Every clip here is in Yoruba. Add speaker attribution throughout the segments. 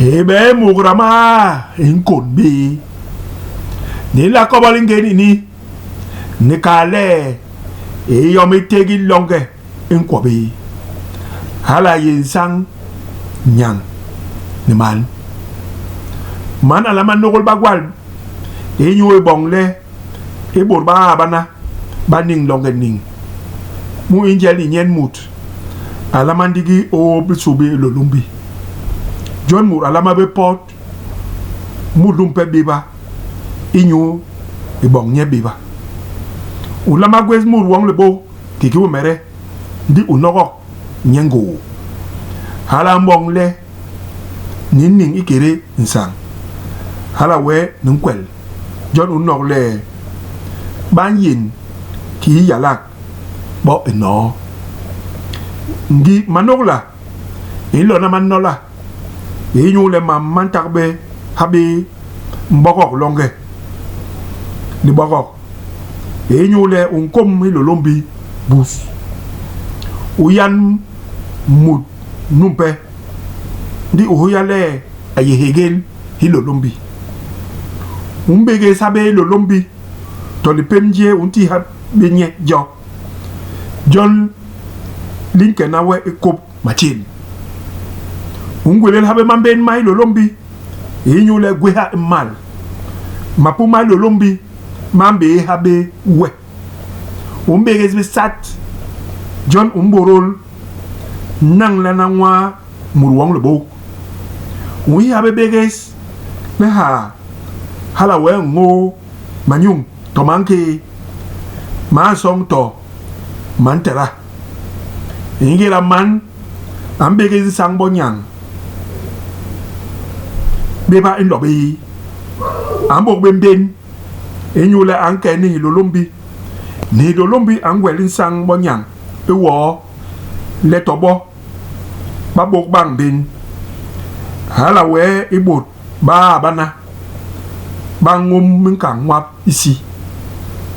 Speaker 1: Hebe mugrama in kodbi ni la kobalingeni ni kale e yomitegi longe in kwabi hala yinsang nyang ni man alaman nogol bagwal e nyuwe bongle e borba bana baning longe ning mu injeli nyen mut alaman digi o bisubi lolumbi John Moore alama be port mudumpe biba inyu ibong nye biba ulama gwez mur wong lebo kikiwo mere di unoko nyengo hala mbong le ning ikere nsang hala we nkwel John unok le ban yin ki yalak bo eno ngi manogla ilo na manola Inyu le man takbe habi mbokok longe ni bokok inyu le unkom hilolombi bus uyan mud numpe di uhuyale ayehegel hilolombi umbege sabe hilolombi toli pemje unti habenye jo John Lincoln awe ekop machin Ungwele habe mamben mai lolombi inyu le gweha mal mapu mai lolombi mambe habe we umbegez be sat John umborol nang la nangwa murwang lebo wi habe begez me hala we ngo manyung to manke ma song to mantera ingela man ambegez sang bonyang Beba in lobby Ambok bemben Enyule anke ni lolombi angwelin sang bonyang Ewo Letobo Babok bang bin Hala we ibut Ba bana Bangum minkang wap isi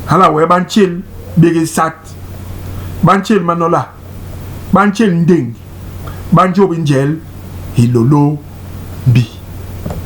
Speaker 1: Hala we banchil Bigi sat Banchil manola Banchil nding Banjo binjel Hilolo bi